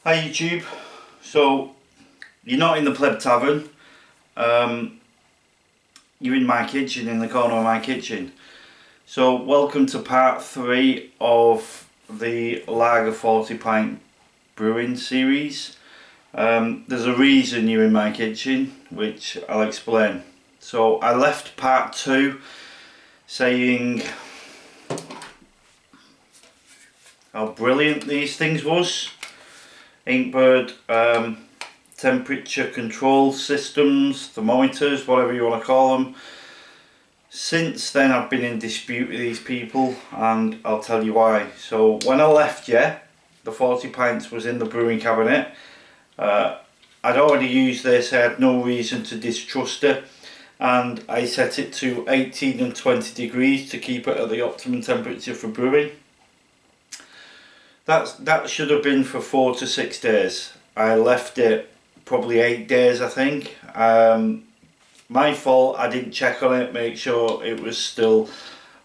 Hi YouTube. So you're not in the Pleb Tavern, you're in my kitchen, in the corner of my kitchen. So welcome to part 3 of the Lager 40 pint brewing series. There's a reason you're in my kitchen, which I'll explain. So I left part 2 saying how brilliant these things was. Inkbird temperature control systems, thermometers, whatever you want to call them. Since then I've been in dispute with these people, and I'll tell you why. So when I left the 40 pints was in the brewing cabinet. I'd already used this, I had no reason to distrust it, and I set it to 18 and 20 degrees to keep it at the optimum temperature for brewing. That should have been for 4 to 6 days. I left it probably 8 days, I think. My fault, I didn't check on it, make sure it was still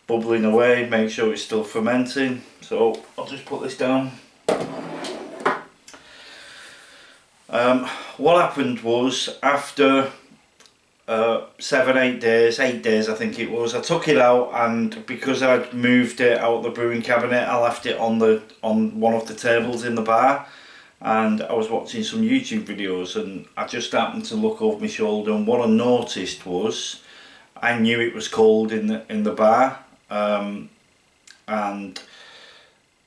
bubbling away, make sure it's still fermenting. So I'll just put this down. What happened was, after 8 days I think it was, I took it out, and because I'd moved it out of the brewing cabinet, I left it on one of the tables in the bar, and I was watching some YouTube videos, and I just happened to look over my shoulder, and what I noticed was, I knew it was cold in the bar, and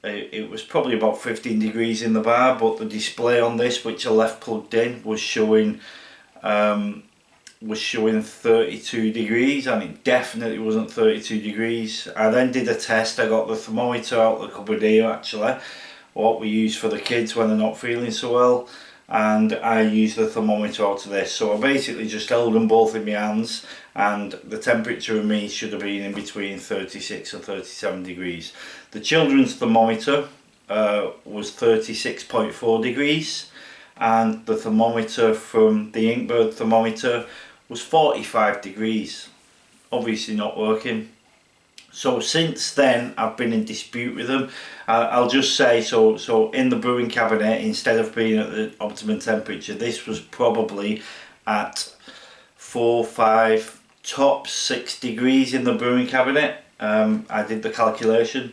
it was probably about 15 degrees in the bar, but the display on this, which I left plugged in, was showing 32 degrees, and it definitely wasn't 32 degrees. I then did a test. I got the thermometer out the cupboard here, actually, what we use for the kids when they're not feeling so well, and I used the thermometer out of this. So I basically just held them both in my hands, and the temperature of me should have been in between 36 and 37 degrees. The children's thermometer was 36.4 degrees, and the thermometer from the Inkbird thermometer was 45 degrees. Obviously not working. So since then I've been in dispute with them. I'll just say, so in the brewing cabinet, instead of being at the optimum temperature, this was probably at 4, 5, top 6 degrees in the brewing cabinet. I did the calculation.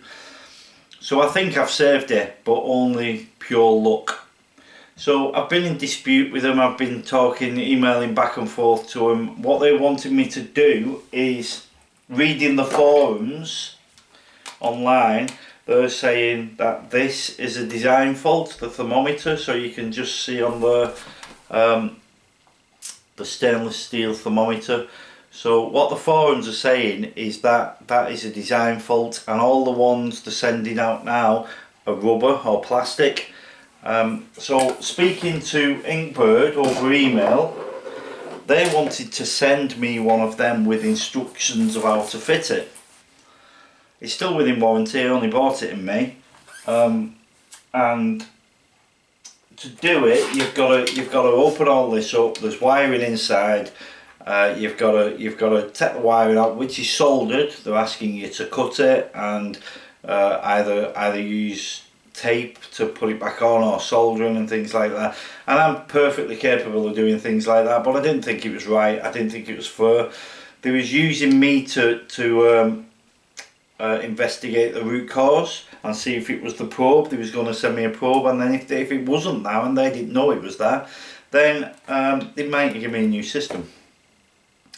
So I think I've saved it, but only pure luck. So I've been in dispute with them, I've been talking, emailing back and forth to them. What they wanted me to do is, reading the forums online, they're saying that this is a design fault, the thermometer. So you can just see on the stainless steel thermometer. So what the forums are saying is that that is a design fault, and all the ones they're sending out now are rubber or plastic. So speaking to Inkbird over email, they wanted to send me one of them with instructions of how to fit it. It's still within warranty, I only bought it in May, and to do it you've got to open all this up. There's wiring inside. You've got to take the wiring out, which is soldered. They're asking you to cut it and either use tape to put it back on, or soldering and things like that, and I'm perfectly capable of doing things like that, but I didn't think it was right. I didn't think it was fair. They was using me to investigate the root cause and see if it was the probe. They was going to send me a probe, and then if it wasn't that and they didn't know it was that, then they might give me a new system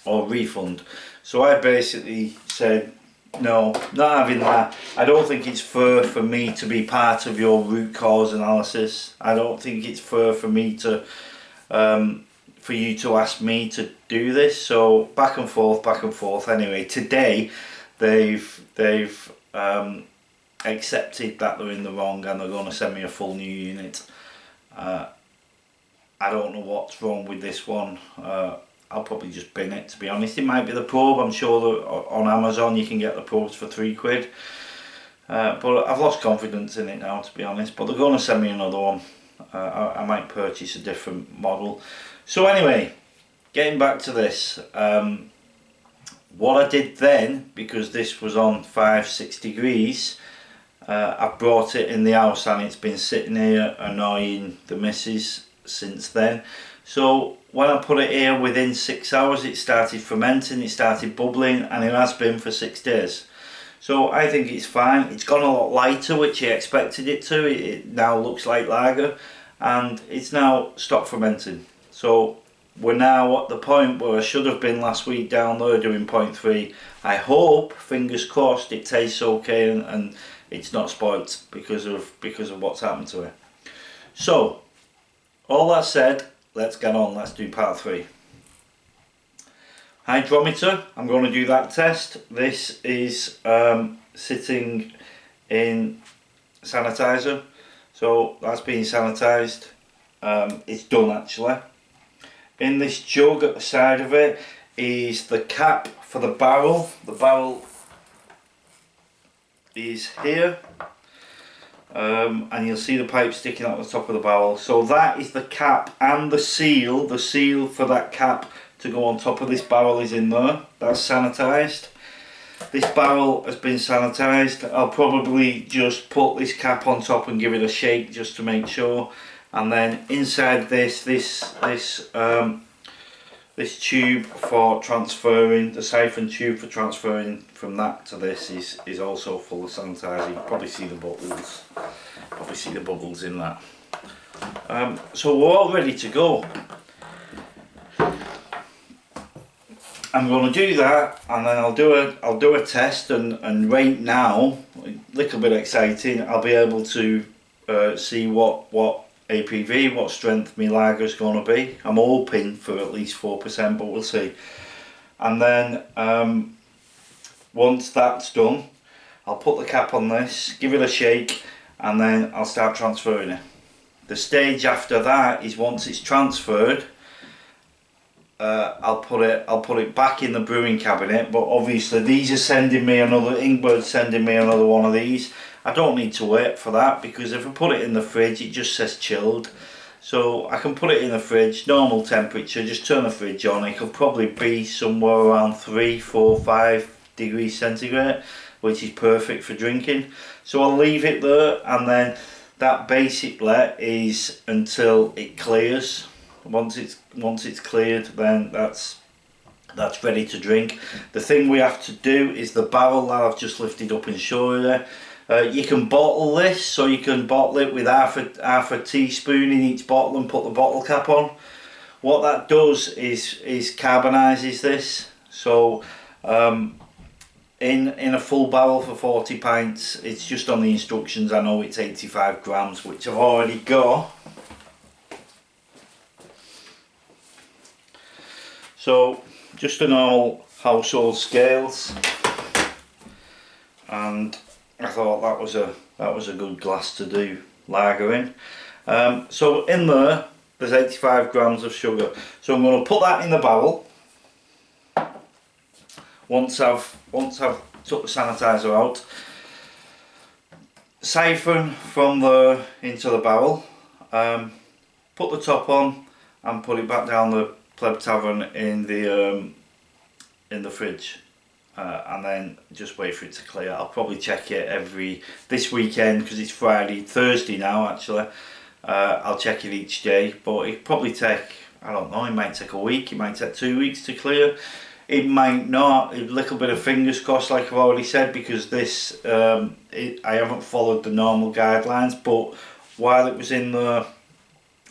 or refund. So I basically said, no, not having that. I don't think it's fair for me to be part of your root cause analysis. I don't think it's fair for me to for you to ask me to do this. So back and forth. Anyway, today they've accepted that they're in the wrong, and they're going to send me a full new unit. I don't know what's wrong with this one. I'll probably just bin it, to be honest. It might be the probe. I'm sure that on Amazon you can get the probes for £3. But I've lost confidence in it now, to be honest. But they're going to send me another one. I might purchase a different model. So anyway, getting back to this. What I did then, because this was on 5-6 degrees, I've brought it in the house and it's been sitting here annoying the missus since then. So when I put it here, within 6 hours it started fermenting, it started bubbling, and it has been for 6 days. So I think it's fine. It's gone a lot lighter, which I expected it to. It now looks like lager, and it's now stopped fermenting. So we're now at the point where I should have been last week down there doing 0.3. I hope, fingers crossed, it tastes okay and it's not spoilt because of what's happened to it. So all that said, let's get on. Let's do part 3. Hydrometer, I'm going to do that test. This is sitting in sanitizer, so that's being sanitized. It's done actually. In this jug at the side of it is the cap for the barrel. The barrel is here, and you'll see the pipe sticking out the top of the barrel. So that is the cap and the seal. The seal for that cap to go on top of this barrel is in there. That's sanitized. This barrel has been sanitized. I'll probably just put this cap on top and give it a shake just to make sure. And then inside this tube for transferring, the siphon tube for transferring from that to this is also full of sanitizer. You can probably see the bubbles. Probably see the bubbles in that. So we're all ready to go. I'm going to do that, and then I'll do a test, and right now, a little bit exciting, I'll be able to see what APV, what strength my lager is going to be. I'm hoping for at least 4%, but we'll see. And then once that's done, I'll put the cap on this, give it a shake, and then I'll start transferring it. The stage after that is once it's transferred, I'll put it back in the brewing cabinet. But obviously these are sending me another, Inkbird's sending me another one of these. I don't need to wait for that, because if I put it in the fridge it just says chilled. So I can put it in the fridge, normal temperature, just turn the fridge on. It could probably be somewhere around 3, 4, 5 degrees centigrade, which is perfect for drinking. So I'll leave it there, and then that basically is until it clears. Once it's cleared, then that's ready to drink. The thing we have to do is the barrel that I've just lifted up and shown you. You can bottle this, so you can bottle it with half a teaspoon in each bottle and put the bottle cap on. What that does is carbonizes this. So in a full barrel for 40 pints, it's just on the instructions. I know it's 85 grams, which I've already got. So just a normal household scales, and I thought that was a good glass to do lager in. So in there's 85 grams of sugar. So I'm going to put that in the barrel. Once I've took the sanitizer out, siphon from there into the barrel, put the top on, and put it back down the Pleb Tavern in the fridge, and then just wait for it to clear. I'll probably check it this weekend, because it's Thursday now actually. I'll check it each day, but it probably take, I don't know, it might take a week, it might take 2 weeks to clear. It might not. A little bit of fingers crossed, like I've already said, because this I haven't followed the normal guidelines, but while it was in there,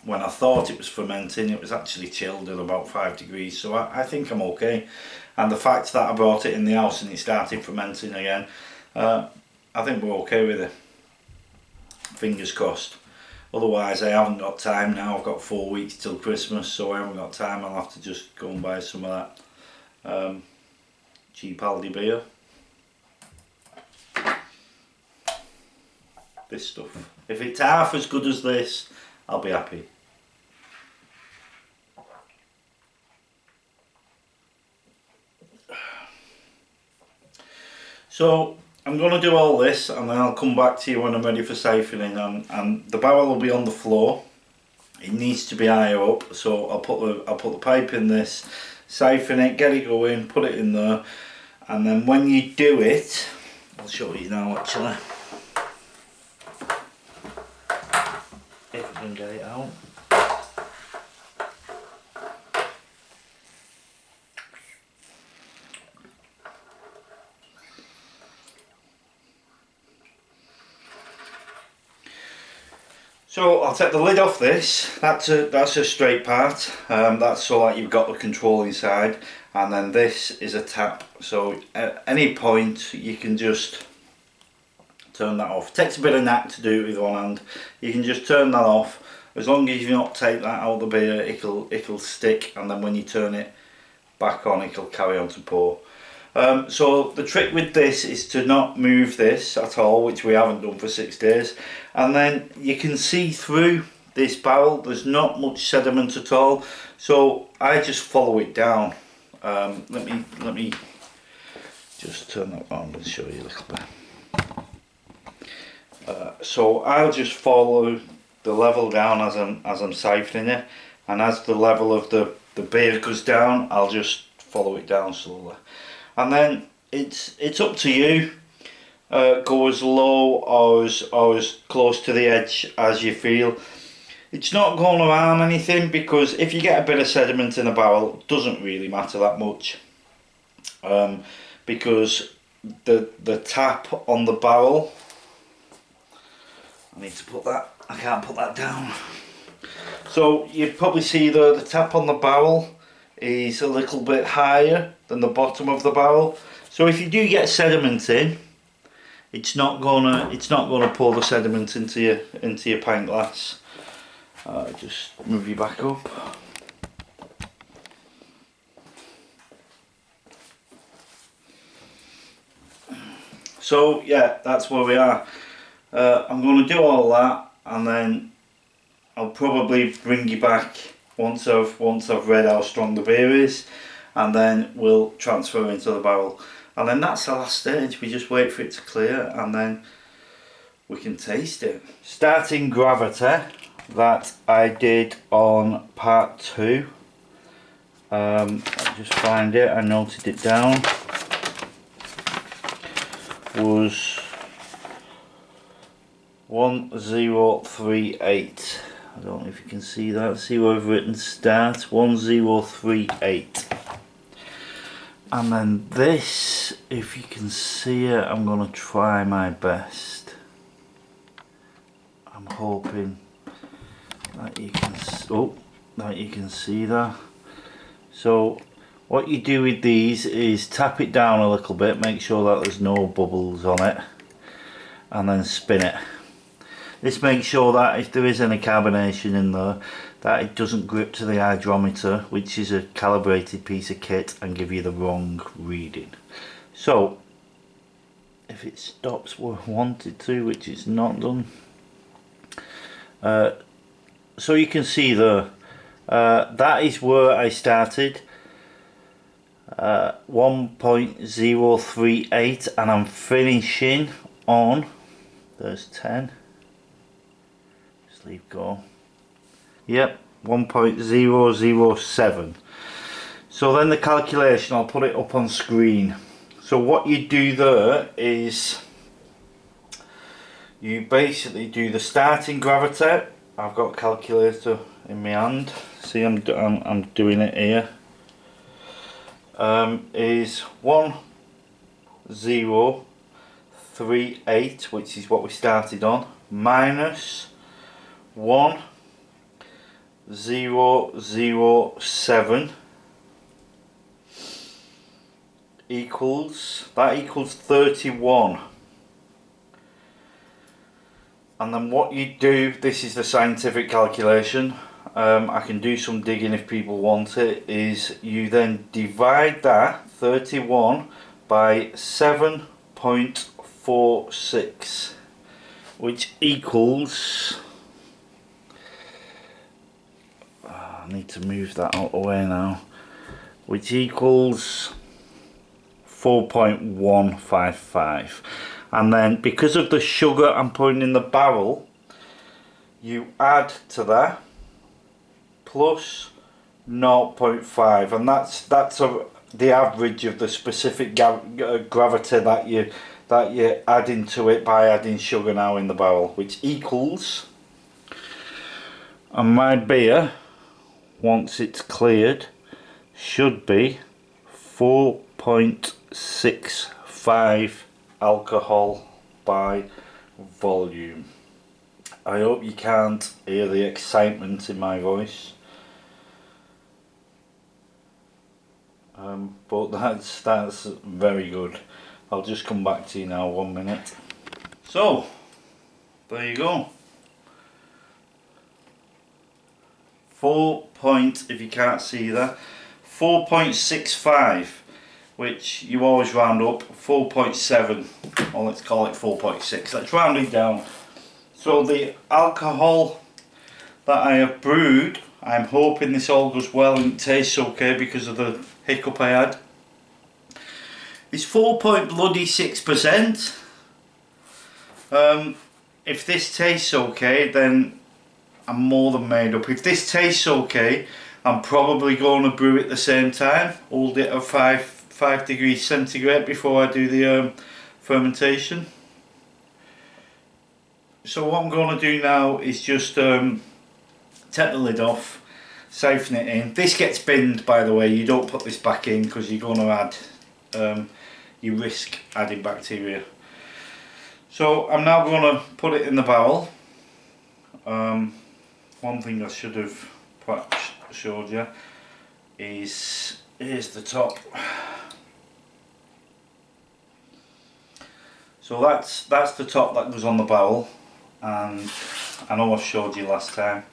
when I thought it was fermenting, it was actually chilled at about 5 degrees, so I think I'm okay. And the fact that I brought it in the house and it started fermenting again, I think we're okay with it. Fingers crossed. Otherwise I haven't got time now. I've got 4 weeks till Christmas, so I haven't got time. I'll have to just go and buy some of that cheap Aldi beer. This stuff. If it's half as good as this, I'll be happy. So I'm going to do all this, and then I'll come back to you when I'm ready for siphoning. And the barrel will be on the floor. It needs to be higher up, so I'll put the pipe in this, siphon it, get it going, put it in there, and then when you do it, I'll show you now actually. can get it out. So I'll take the lid off this. That's a straight part. That's so that you've got the control inside, and then this is a tap. So at any point you can just turn that off. It takes a bit of knack to do it with one hand. You can just turn that off. As long as you not take that out of the beer, it'll stick, and then when you turn it back on, it'll carry on to pour. So the trick with this is to not move this at all, which we haven't done for 6 days, and then you can see through this barrel. There's not much sediment at all, so I just follow it down. Let me just turn that on and show you a little bit. So I'll just follow the level down as I'm siphoning it, and as the level of the beer goes down, I'll just follow it down slowly. And then it's up to you. Go as low or as close to the edge as you feel. It's not going to harm anything, because if you get a bit of sediment in the barrel, it doesn't really matter that much. Because the tap on the barrel, I need to put that, I can't put that down. So you'd probably see the tap on the barrel is a little bit higher than the bottom of the barrel. So if you do get sediment in, it's not gonna pour the sediment into your pint glass. Just move you back up. So yeah, that's where we are. I'm going to do all that, and then I'll probably bring you back once I've read how strong the beer is, and then we'll transfer into the barrel, and then that's the last stage. We just wait for it to clear, and then we can taste it. Starting gravity that I did on part 2. I'll just find it. I noted it down. Was 1038. I don't know if you can see that. See where I've written start. 1038. And then this, if you can see it, I'm going to try my best. I'm hoping that you can see that. So what you do with these is tap it down a little bit, make sure that there's no bubbles on it, and then spin it. This makes sure that if there is any carbonation in there, that it doesn't grip to the hydrometer, which is a calibrated piece of kit, and give you the wrong reading. So if it stops where I want it to, which it's not done, so you can see there, that is where I started, 1.038, and I'm finishing on, there's 10, just leave go, yep, 1.007. So then the calculation, I'll put it up on screen. So what you do there is you basically do the starting gravity. I've got a calculator in my hand, see I'm doing it here. Is 1038, which is what we started on, minus 1007 equals 31. And then what you do, this is the scientific calculation, I can do some digging if people want it, is you then divide that 31 by 7.46, which equals, I need to move that out of the way now, which equals 4.155. And then because of the sugar I'm putting in the barrel, you add to that plus 0.5, and that's the average of the specific gravity that you add into it by adding sugar now in the barrel, which equals And my beer, once it's cleared, should be 4.65 alcohol by volume. I hope you can't hear the excitement in my voice. But that's very good. I'll just come back to you now, 1 minute. So, there you go. If you can't see that, 4.65, which you always round up, 4.7, or let's call it 4.6. Let's round it down. So the alcohol that I have brewed, I'm hoping this all goes well and it tastes okay because of the hiccup I had, is 4.6%. If this tastes okay, then I'm more than made up. If this tastes okay, I'm probably going to brew it at the same time, hold it at 5 degrees centigrade before I do the fermentation. So what I'm going to do now is just take the lid off, siphon it in. This gets binned, by the way. You don't put this back in because you're going to add, you risk adding bacteria. So I'm now going to put it in the barrel. One thing I should have perhaps showed you is, here's the top. So that's the top that goes on the barrel, and I know I've showed you last time,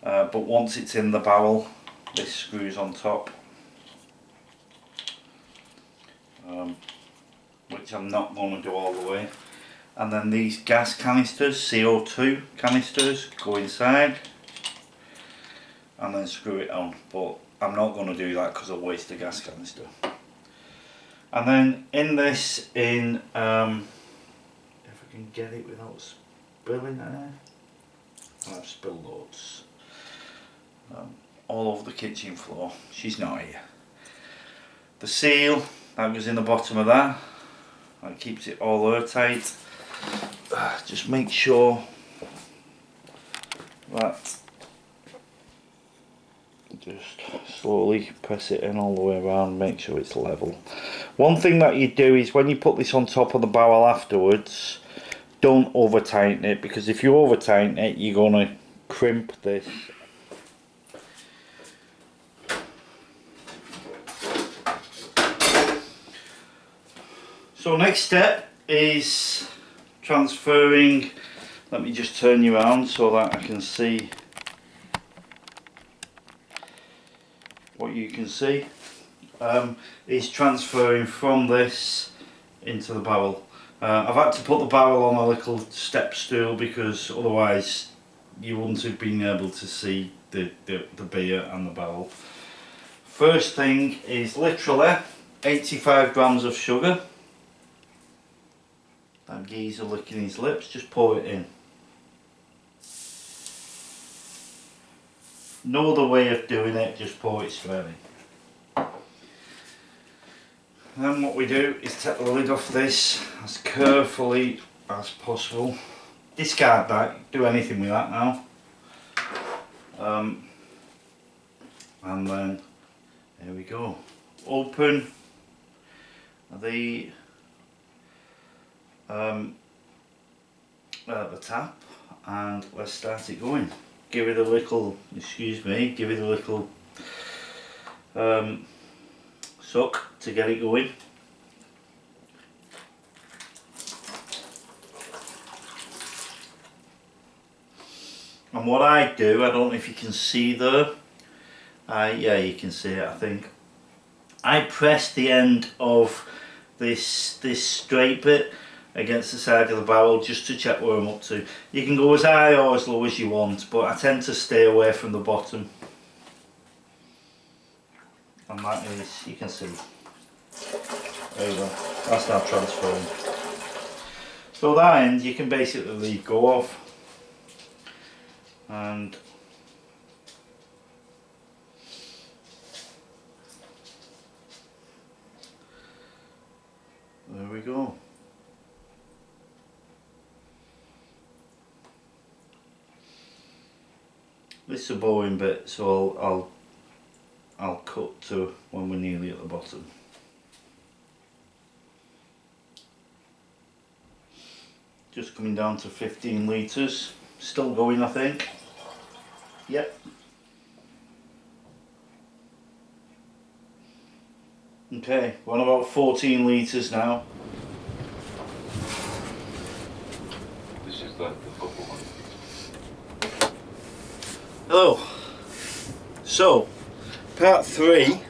but once it's in the barrel, this screws on top, which I'm not going to do all the way. And then these gas canisters, CO2 canisters, go inside and then screw it on, but I'm not going to do that because I'll waste the gas canister. And then in this, if I can get it without spilling it, and I've spilled loads all over the kitchen floor. She's not here. The seal that goes in the bottom of that keeps it all airtight. Just make sure that, just slowly press it in all the way around, make sure it's level. One thing that you do is when you put this on top of the barrel afterwards, don't over tighten it, because if you over tighten it, you're going to crimp this. So next step is transferring, let me just turn you around so that I can see what you can see, is transferring from this into the barrel. I've had to put the barrel on a little step stool because otherwise you wouldn't have been able to see the beer and the barrel. First thing is literally 85 grams of sugar. That geezer licking his lips, just pour it in. No other way of doing it, just pour it straight in. Then what we do is take the lid off this as carefully as possible. Discard that, do anything with that now. And then, there we go. Open the tap and let's start it going. Give it a little, excuse me, give it a little suck to get it going. And what I do, I don't know if you can see there, yeah, you can see it, I think. I press the end of this straight bit against the side of the barrel just to check where I'm up to. You can go as high or as low as you want, but I tend to stay away from the bottom. And that is, you can see, there you go, that's now transferring. So that end you can basically leave go of, and there we go. This is a boring bit, so I'll cut to when we're nearly at the bottom. Just coming down to 15 litres. Still going, I think. Yep. Okay, we're on about 14 litres now. This is the purple one. Hello. So, part 3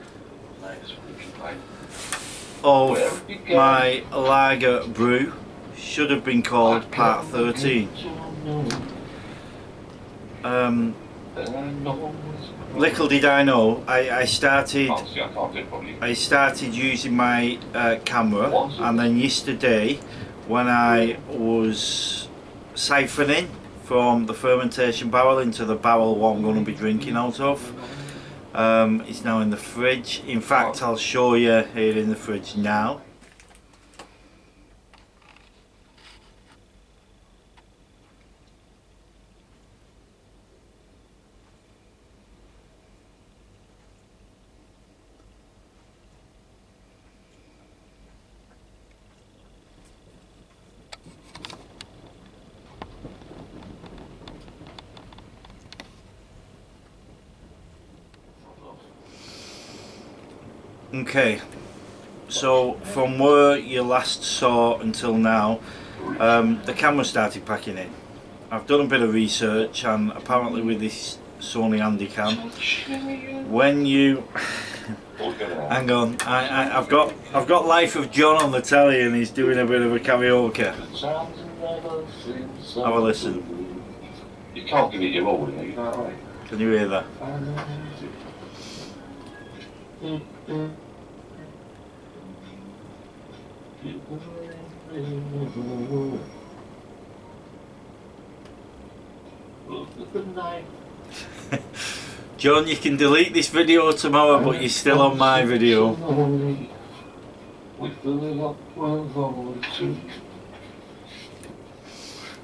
of my lager brew should have been called part 13. Little did I know, I started using my camera, and then yesterday when I was siphoning from the fermentation barrel into the barrel what I'm going to be drinking out of, it's now in the fridge. In fact, I'll show you here in the fridge now. Okay, so from where you last saw until now, the camera started packing in. I've done a bit of research, and apparently with this Sony Handycam, when you hang on, I've got Life of John on the telly, and he's doing a bit of a karaoke. Have a listen. You can't give it your all, you know, right? Can you hear that? John, you can delete this video tomorrow, but you're still on my video.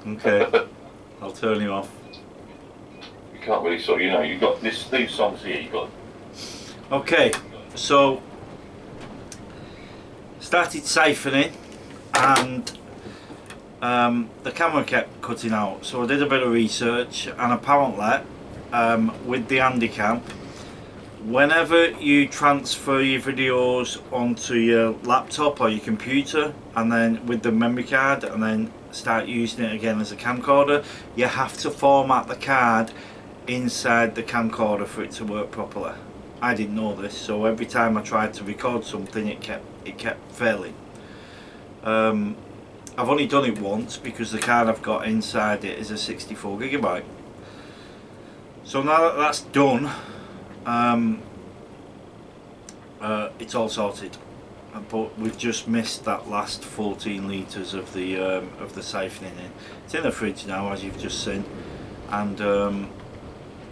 Okay, I'll turn you off. You can't really sort, you know, you've got these songs here, you've got. Okay, so started siphoning, and the camera kept cutting out, so I did a bit of research, and apparently with the Handycam, whenever you transfer your videos onto your laptop or your computer, and then with the memory card, and then start using it again as a camcorder, you have to format the card inside the camcorder for it to work properly. I didn't know this, so every time I tried to record something, it kept failing. I've only done it once because the card I've got inside it is a 64GB. So now that that's done, it's all sorted. But we've just missed that last 14 litres of the siphoning in. It's in the fridge now, as you've just seen, and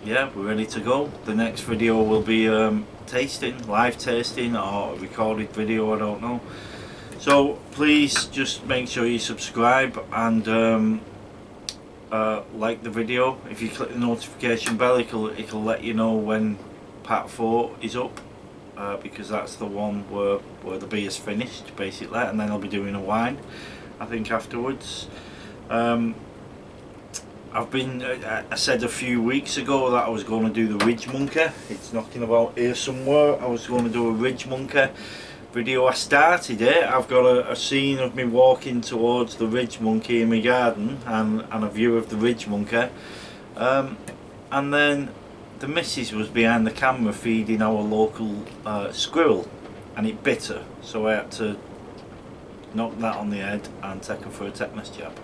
yeah, we're ready to go. The next video will be tasting, live tasting, or a recorded video, I don't know. So please just make sure you subscribe and like the video. If you click the notification bell, it'll let you know when part 4 is up, because that's the one where the beer's finished basically, and then I'll be doing a wine, I think, afterwards. I said a few weeks ago that I was going to do the Ridge Monkey. It's knocking about here somewhere. I was going to do a Ridge Monkey video. I started it. I've got a scene of me walking towards the Ridge Monkey in my garden, and a view of the Ridge Monkey, and then the missus was behind the camera feeding our local squirrel, and it bit her, so I had to knock that on the head and take her for a tetanus jab.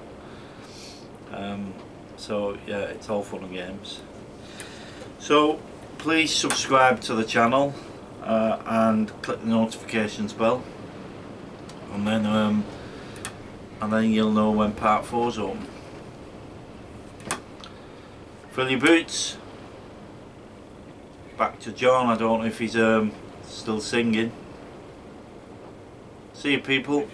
So yeah, it's all fun and games. So please subscribe to the channel and click the notifications bell, and then you'll know when part 4's on. Fill your boots. Back to John. I don't know if he's still singing. See you, people.